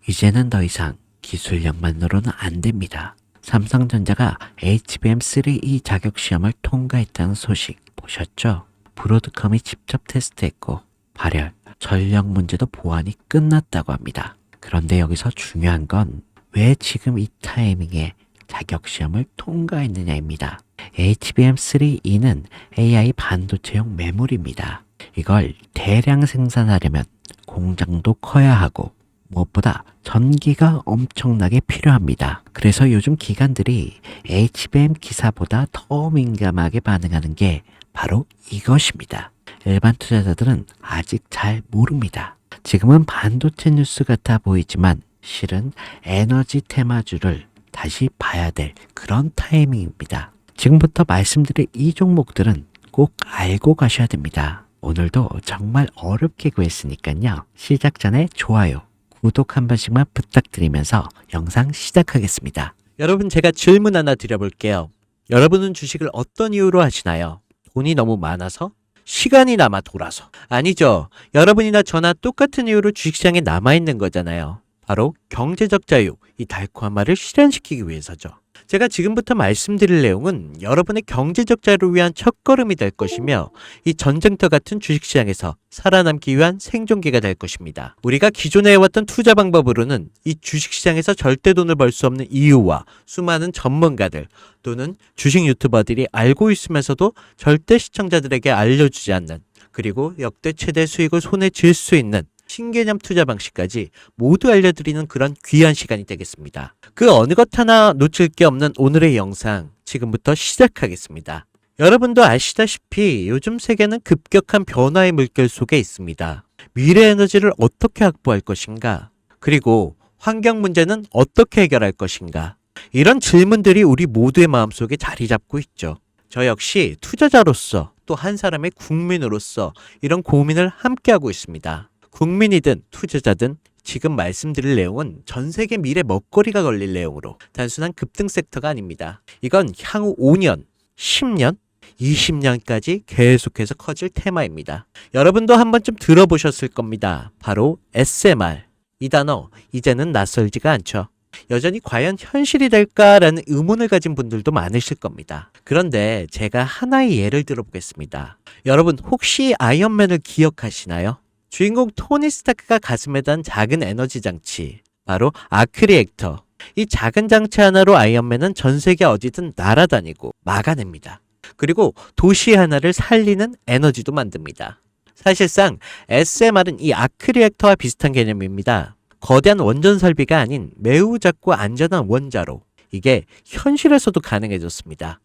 이제는 더 이상 기술력만으로는 안 됩니다. 삼성전자가 HBM3E 자격시험을 통과했다는 소식 보셨죠? 브로드컴이 직접 테스트했고 발열, 전력 문제도 보완이 끝났다고 합니다. 그런데 여기서 중요한 건 왜 지금 이 타이밍에 자격시험을 통과했느냐입니다. HBM3E는 AI 반도체용 메모리입니다. 이걸 대량 생산하려면 공장도 커야 하고 무엇보다 전기가 엄청나게 필요합니다. 그래서 요즘 기관들이 HBM 기사보다 더 민감하게 반응하는 게 바로 이것입니다. 일반 투자자들은 아직 잘 모릅니다. 지금은 반도체 뉴스 같아 보이지만 실은 에너지 테마주를 다시 봐야 될 그런 타이밍입니다. 지금부터 말씀드릴 이 종목들은 꼭 알고 가셔야 됩니다. 오늘도 정말 어렵게 구했으니까요. 시작 전에 좋아요, 구독 한 번씩만 부탁드리면서 영상 시작하겠습니다. 여러분, 제가 질문 하나 드려볼게요. 여러분은 주식을 어떤 이유로 하시나요? 돈이 너무 많아서? 시간이 남아 돌아서? 아니죠. 여러분이나 저나 똑같은 이유로 주식시장에 남아있는 거잖아요. 바로 경제적 자유, 이 달콤한 실현시키기 위해서죠. 제가 지금부터 말씀드릴 내용은 여러분의 경제적 자유를 위한 첫걸음이 될 것이며 이 전쟁터 같은 주식시장에서 살아남기 위한 생존기가 될 것입니다. 우리가 기존에 해왔던 투자 방법으로는 이 주식시장에서 절대 돈을 벌 수 없는 이유와 수많은 전문가들 또는 주식 유튜버들이 알고 있으면서도 절대 시청자들에게 알려주지 않는, 그리고 역대 최대 수익을 손에 쥘 수 있는 신개념 투자 방식까지 모두 알려드리는 그런 귀한 시간이 되겠습니다. 그 어느 것 하나 놓칠 게 없는 오늘의 영상, 지금부터 시작하겠습니다. 여러분도 아시다시피 요즘 세계는 급격한 변화의 물결 속에 있습니다. 미래 에너지를 어떻게 확보할 것인가? 그리고 환경 문제는 어떻게 해결할 것인가? 이런 질문들이 우리 모두의 마음속에 자리 잡고 있죠. 저 역시 투자자로서 또 한 사람의 국민으로서 이런 고민을 함께하고 있습니다. 국민이든 투자자든 지금 말씀드릴 내용은 전 세계 미래 먹거리가 걸릴 내용으로 단순한 급등 섹터가 아닙니다. 이건 향후 5년, 10년, 20년까지 계속해서 커질 테마입니다. 여러분도 한 번쯤 들어보셨을 겁니다. 바로 SMR. 이 단어 이제는 낯설지가 않죠. 여전히 과연 현실이 될까라는 의문을 가진 분들도 많으실 겁니다. 그런데 제가 하나의 예를 들어보겠습니다. 여러분, 혹시 아이언맨을 기억하시나요? 주인공 토니 스타크가 가슴에 단 작은 에너지 장치, 바로 아크 리액터. 이 작은 장치 하나로 아이언맨은 전 세계 어디든 날아다니고 막아냅니다. 그리고 도시 하나를 살리는 에너지도 만듭니다. 사실상 SMR은 이 아크 리액터와 비슷한 개념입니다. 거대한 원전 설비가 아닌 매우 작고 안전한 원자로, 이게 현실에서도 가능해졌습니다.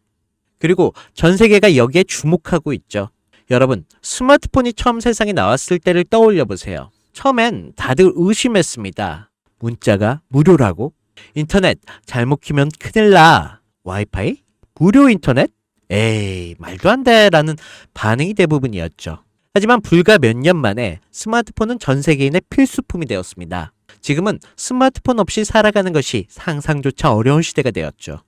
그리고 전 세계가 여기에 주목하고 있죠. 여러분, 스마트폰이 처음 세상에 나왔을 때를 떠올려 보세요. 처음엔 다들 의심했습니다. 문자가 무료라고? 인터넷 잘못 키면 큰일 나. 와이파이? 무료 인터넷? 에이, 말도 안 돼 라는 반응이 대부분이었죠. 하지만 불과 몇 년 만에 스마트폰은 전 세계인의 필수품이 되었습니다. 지금은 스마트폰 없이 살아가는 것이 상상조차 어려운 시대가 되었죠.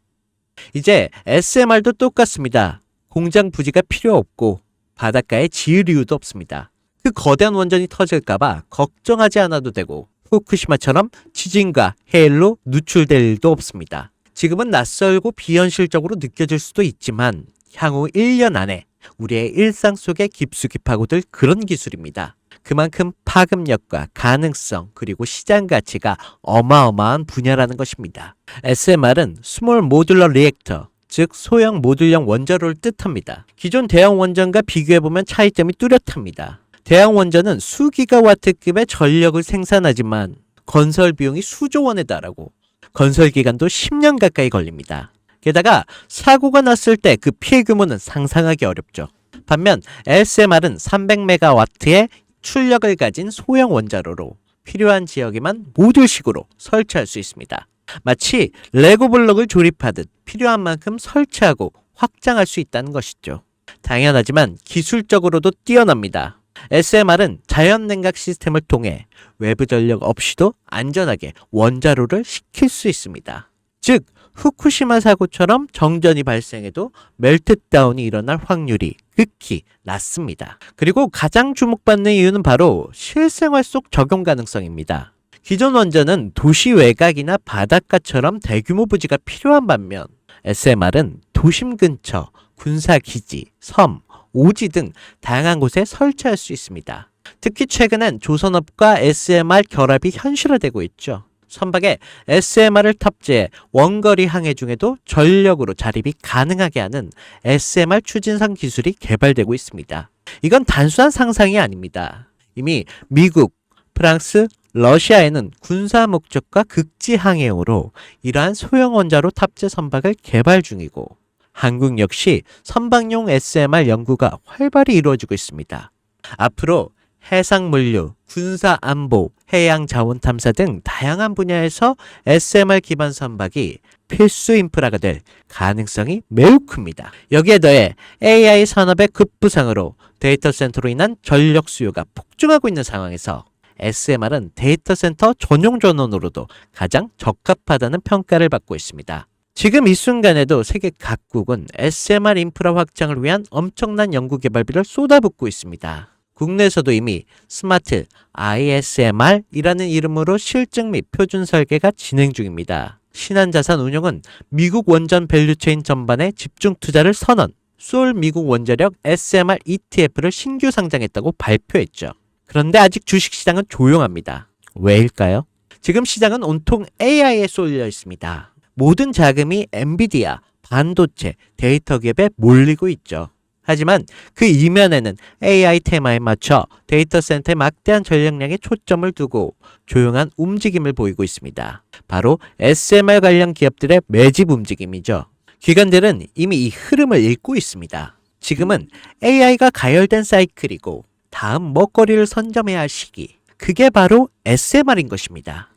이제 SMR도 똑같습니다. 공장 부지가 필요 없고 바닷가에 지을 이유도 없습니다. 그 거대한 원전이 터질까봐 걱정하지 않아도 되고 후쿠시마처럼 지진과 해일로 누출될 일도 없습니다. 지금은 낯설고 비현실적으로 느껴질 수도 있지만 향후 1년 안에 우리의 일상 속에 깊숙이 파고들 그런 기술입니다. 그만큼 파급력과 가능성 그리고 시장 가치가 어마어마한 분야라는 것입니다. SMR은 스몰 모듈러 리액터, 즉 소형 모듈형 원자로를 뜻합니다. 기존 대형 원전과 비교해보면 차이점이 뚜렷합니다. 대형 원전은 수기가와트급의 전력을 생산하지만 건설 비용이 수조 원에 달하고 건설 기간도 10년 가까이 걸립니다. 게다가 사고가 났을 때 그 피해 규모는 상상하기 어렵죠. 반면 SMR은 300메가와트의 출력을 가진 소형 원자로로 필요한 지역에만 모듈식으로 설치할 수 있습니다. 마치 레고 블록을 조립하듯 필요한 만큼 설치하고 확장할 수 있다는 것이죠. 당연하지만 기술적으로도 뛰어납니다. SMR은 자연 냉각 시스템을 통해 외부 전력 없이도 안전하게 원자로를 식힐 수 있습니다. 즉, 후쿠시마 사고처럼 정전이 발생해도 멜트다운이 일어날 확률이 극히 낮습니다. 그리고 가장 주목받는 이유는 바로 실생활 속 적용 가능성입니다. 기존 원전은 도시 외곽이나 바닷가처럼 대규모 부지가 필요한 반면 SMR은 도심 근처, 군사기지, 섬, 오지 등 다양한 곳에 설치할 수 있습니다. 특히 최근엔 조선업과 SMR 결합이 현실화되고 있죠. 선박에 SMR을 탑재해 원거리 항해 중에도 전력으로 자립이 가능하게 하는 SMR 추진선 기술이 개발되고 있습니다. 이건 단순한 상상이 아닙니다. 이미 미국, 프랑스, 러시아에는 군사 목적과 극지 항해용으로 이러한 소형 원자로 탑재 선박을 개발 중이고 한국 역시 선박용 SMR 연구가 활발히 이루어지고 있습니다. 앞으로 해상 물류, 군사 안보, 해양 자원 탐사 등 다양한 분야에서 SMR 기반 선박이 필수 인프라가 될 가능성이 매우 큽니다. 여기에 더해 AI 산업의 급부상으로 데이터 센터로 인한 전력 수요가 폭증하고 있는 상황에서 SMR은 데이터 센터 전용 전원으로도 가장 적합하다는 평가를 받고 있습니다. 지금 이 순간에도 세계 각국은 SMR 인프라 확장을 위한 엄청난 연구개발비를 쏟아붓고 있습니다. 국내에서도 이미 스마트 ISMR이라는 이름으로 실증 및 표준 설계가 진행 중입니다. 신한자산 운용은 미국 원전 밸류체인 전반에 집중 투자를 선언, 소울 미국 원자력 SMR ETF를 신규 상장했다고 발표했죠. 그런데 아직 주식시장은 조용합니다. 왜일까요? 지금 시장은 온통 AI에 쏠려 있습니다. 모든 자금이 엔비디아, 반도체, 데이터 기업에 몰리고 있죠. 하지만 그 이면에는 AI 테마에 맞춰 데이터 센터에 막대한 전력량에 초점을 두고 조용한 움직임을 보이고 있습니다. 바로 SMR 관련 기업들의 매집 움직임이죠. 기관들은 이미 이 흐름을 읽고 있습니다. 지금은 AI가 가열된 사이클이고 다음 먹거리를 선점해야 할 시기. 그게 바로 SMR인 것입니다.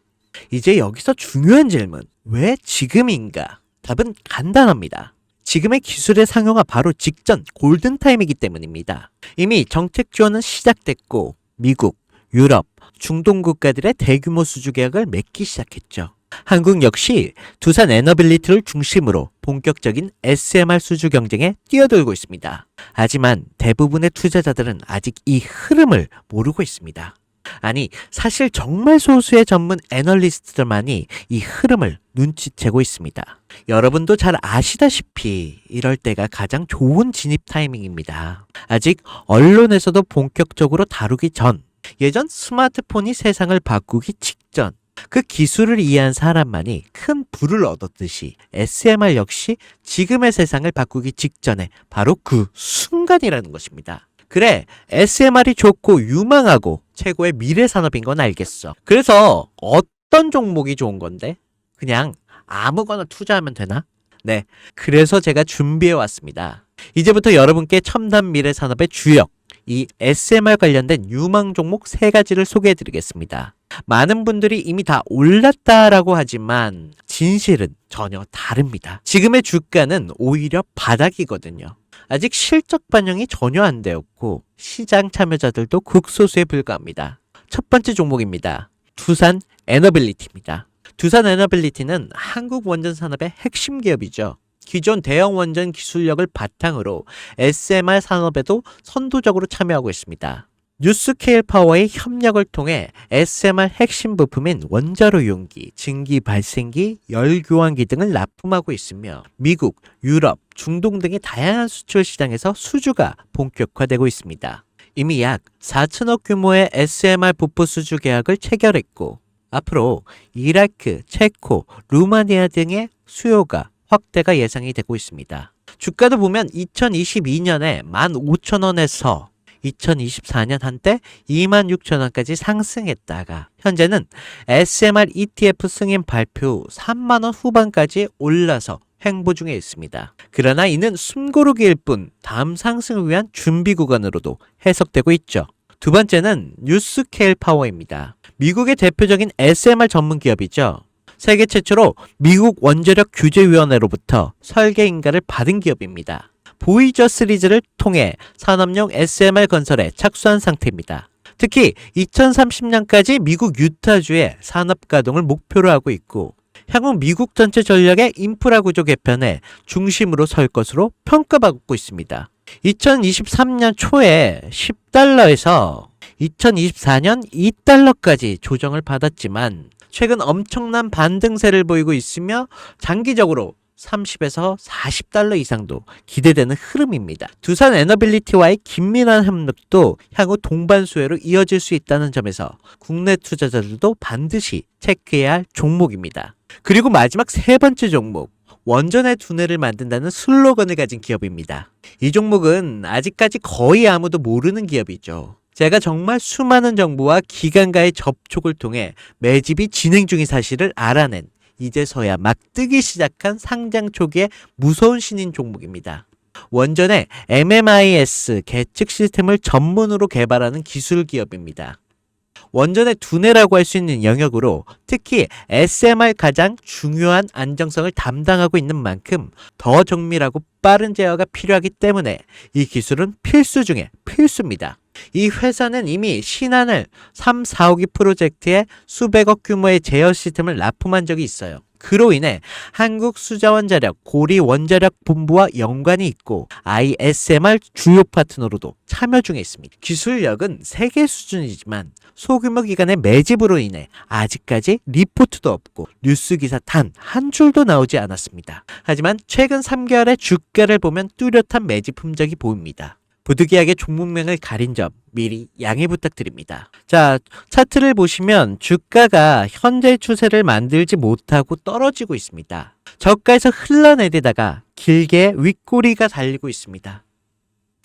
이제 여기서 중요한 질문. 왜 지금인가? 답은 간단합니다. 지금의 기술의 상용화 바로 직전 골든타임이기 때문입니다. 이미 정책 지원은 시작됐고 미국, 유럽, 중동 국가들의 대규모 수주 계약을 맺기 시작했죠. 한국 역시 두산 에너빌리티를 중심으로 본격적인 SMR 수주 경쟁에 뛰어들고 있습니다. 하지만 대부분의 투자자들은 아직 이 흐름을 모르고 있습니다. 아니, 사실 정말 소수의 전문 애널리스트들만이 이 흐름을 눈치채고 있습니다. 여러분도 잘 아시다시피 이럴 때가 가장 좋은 진입 타이밍입니다. 아직 언론에서도 본격적으로 다루기 전, 예전 스마트폰이 세상을 바꾸기 직전, 그 기술을 이해한 사람만이 큰 부를 얻었듯이 SMR 역시 지금의 세상을 바꾸기 직전에 바로 그 순간이라는 것입니다. 그래, SMR이 좋고 유망하고 최고의 미래 산업인 건 알겠어. 그래서 어떤 종목이 좋은 건데? 그냥 아무거나 투자하면 되나? 네, 그래서 제가 준비해 왔습니다. 이제부터 여러분께 첨단 미래 산업의 주역, 이 SMR 관련된 유망 종목 3가지를 소개해 드리겠습니다. 많은 분들이 이미 다 올랐다라고 하지만 진실은 전혀 다릅니다. 지금의 주가는 오히려 바닥이거든요. 아직 실적 반영이 전혀 안 되었고 시장 참여자들도 극소수에 불과합니다. 첫 번째 종목입니다. 두산 에너빌리티입니다. 두산 에너빌리티는 한국 원전 산업의 핵심 기업이죠. 기존 대형 원전 기술력을 바탕으로 SMR 산업에도 선도적으로 참여하고 있습니다. 뉴스케일 파워의 협력을 통해 SMR 핵심 부품인 원자로 용기, 증기 발생기, 열 교환기 등을 납품하고 있으며 미국, 유럽, 중동 등의 다양한 수출 시장에서 수주가 본격화되고 있습니다. 이미 약 4천억 규모의 SMR 부품 수주 계약을 체결했고 앞으로 이라크, 체코, 루마니아 등의 수요가 확대가 예상이 되고 있습니다. 주가도 보면 2022년에 15,000원에서 2024년 한때 26,000원까지 상승했다가 현재는 SMR ETF 승인 발표 후 3만원 후반까지 올라서 횡보 중에 있습니다. 그러나 이는 숨고르기일 뿐 다음 상승을 위한 준비 구간으로도 해석되고 있죠. 두 번째는 뉴스케일 파워입니다. 미국의 대표적인 SMR 전문 기업이죠. 세계 최초로 미국 원자력 규제위원회로부터 설계 인가를 받은 기업입니다. 보이저 시리즈를 통해 산업용 SMR 건설에 착수한 상태입니다. 특히 2030년까지 미국 유타주의 산업 가동을 목표로 하고 있고 향후 미국 전체 전력의 인프라 구조 개편에 중심으로 설 것으로 평가받고 있습니다. 2023년 초에 $10에서 2024년 2달러까지 조정을 받았지만 최근 엄청난 반등세를 보이고 있으며 장기적으로 30에서 40달러 이상도 기대되는 흐름입니다. 두산 에너빌리티와의 긴밀한 협력도 향후 동반수혜로 이어질 수 있다는 점에서 국내 투자자들도 반드시 체크해야 할 종목입니다. 그리고 마지막 세 번째 종목, 원전의 두뇌를 만든다는 슬로건을 가진 기업입니다. 이 종목은 아직까지 거의 아무도 모르는 기업이죠. 제가 정말 수많은 정부와 기관과의 접촉을 통해 매집이 진행 중인 사실을 알아낸 이제서야 막 뜨기 시작한 상장 초기의 무서운 신인 종목입니다. 원전의 MMIS 계측 시스템을 전문으로 개발하는 기술 기업입니다. 원전의 두뇌라고 할 수 있는 영역으로 특히 SMR 가장 중요한 안정성을 담당하고 있는 만큼 더 정밀하고 빠른 제어가 필요하기 때문에 이 기술은 필수 중에 필수입니다. 이 회사는 이미 신한을 3, 4호기 프로젝트에 수백억 규모의 제어 시스템을 납품한 적이 있어요. 그로 인해 한국수자원자력 고리원자력본부와 연관이 있고 ISMR 주요 파트너로도 참여 중에 있습니다. 기술력은 세계 수준이지만 소규모 기관의 매집으로 인해 아직까지 리포트도 없고 뉴스 기사 단 한 줄도 나오지 않았습니다. 하지만 최근 3개월의 주가를 보면 뚜렷한 매집 흔적이 보입니다. 부득이하게 종목명을 가린 점 미리 양해 부탁드립니다. 자, 차트를 보시면 주가가 현재 추세를 만들지 못하고 떨어지고 있습니다. 저가에서 흘러내리다가 길게 윗꼬리가 달리고 있습니다.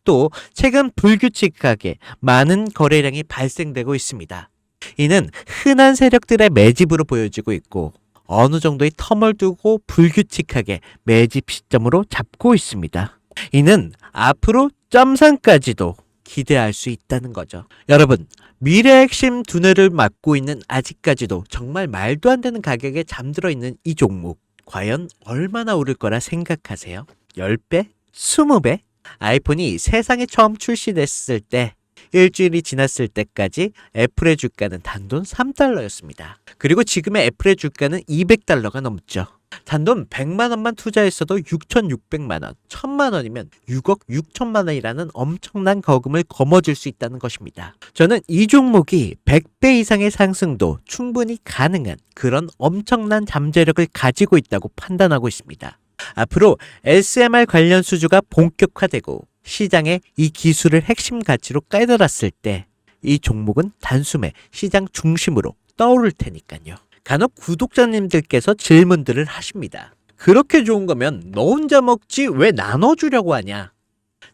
또 최근 불규칙하게 많은 거래량이 발생되고 있습니다. 이는 흔한 세력들의 매집으로 보여지고 있고 어느 정도의 텀을 두고 불규칙하게 매집 시점으로 잡고 있습니다. 이는 앞으로 점상까지도 기대할 수 있다는 거죠. 여러분, 미래의 핵심 두뇌를 맡고 있는 아직까지도 정말 말도 안 되는 가격에 잠들어 있는 이 종목 과연 얼마나 오를 거라 생각하세요? 10배? 20배? 아이폰이 세상에 처음 출시됐을 때 일주일이 지났을 때까지 애플의 주가는 단돈 3달러였습니다. 그리고 지금의 애플의 주가는 200달러가 넘죠. 단돈 100만 원만 투자했어도 6,600만 원, 1,000만 원이면 6억 6천만 원이라는 엄청난 거금을 거머쥘 수 있다는 것입니다. 저는 이 종목이 100배 이상의 상승도 충분히 가능한 그런 엄청난 잠재력을 가지고 있다고 판단하고 있습니다. 앞으로 SMR 관련 수주가 본격화되고 시장에 이 기술을 핵심 가치로 깨달았을 때 이 종목은 단숨에 시장 중심으로 떠오를 테니까요. 간혹 구독자님들께서 질문들을 하십니다. 그렇게 좋은 거면 너 혼자 먹지 왜 나눠주려고 하냐?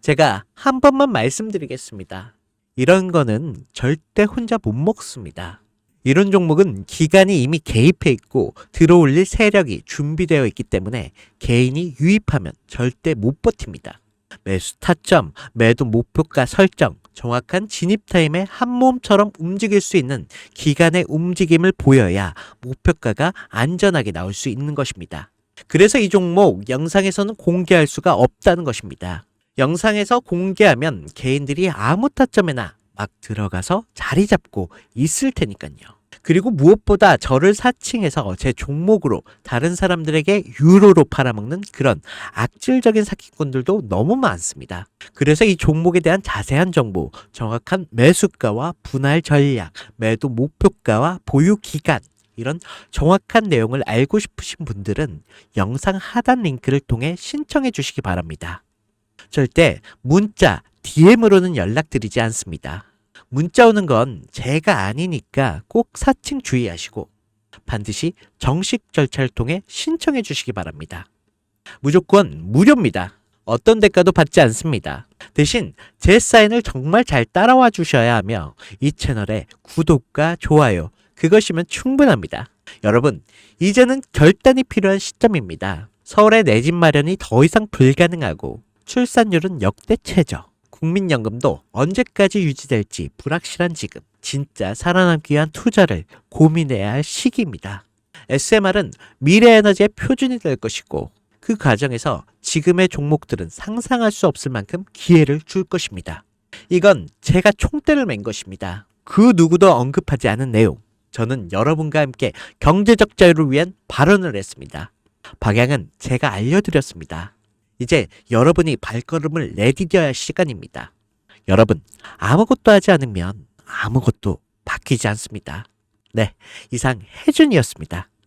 제가 한 번만 말씀드리겠습니다. 이런 거는 절대 혼자 못 먹습니다. 이런 종목은 기관이 이미 개입해 있고 들어올릴 세력이 준비되어 있기 때문에 개인이 유입하면 절대 못 버팁니다. 매수 타점, 매도 목표가 설정, 정확한 진입 타임에 한 몸처럼 움직일 수 있는 기관의 움직임을 보여야 목표가가 안전하게 나올 수 있는 것입니다. 그래서 이 종목 영상에서는 공개할 수가 없다는 것입니다. 영상에서 공개하면 개인들이 아무 타점에나 막 들어가서 자리 잡고 있을 테니까요. 그리고 무엇보다 저를 사칭해서 제 종목으로 다른 사람들에게 유로로 팔아먹는 그런 악질적인 사기꾼들도 너무 많습니다. 그래서 이 종목에 대한 자세한 정보, 정확한 매수가와 분할 전략, 매도 목표가와 보유 기간, 이런 정확한 내용을 알고 싶으신 분들은 영상 하단 링크를 통해 신청해 주시기 바랍니다. 절대 문자, DM으로는 연락드리지 않습니다. 문자 오는 건 제가 아니니까 꼭 사칭 주의하시고 반드시 정식 절차를 통해 신청해 주시기 바랍니다. 무조건 무료입니다. 어떤 대가도 받지 않습니다. 대신 제 사인을 정말 잘 따라와 주셔야 하며 이 채널에 구독과 좋아요 그것이면 충분합니다. 여러분, 이제는 결단이 필요한 시점입니다. 서울의 내 집 마련이 더 이상 불가능하고 출산율은 역대 최저. 국민연금도 언제까지 유지될지 불확실한 지금 진짜 살아남기 위한 투자를 고민해야 할 시기입니다. SMR은 미래 에너지의 표준이 될 것이고 그 과정에서 지금의 종목들은 상상할 수 없을 만큼 기회를 줄 것입니다. 이건 제가 총대를 맨 것입니다. 그 누구도 언급하지 않은 내용. 저는 여러분과 함께 경제적 자유를 위한 발언을 했습니다. 방향은 제가 알려드렸습니다. 이제 여러분이 발걸음을 내디뎌야 할 시간입니다. 여러분, 아무것도 하지 않으면 아무것도 바뀌지 않습니다. 네, 이상 혜준이었습니다.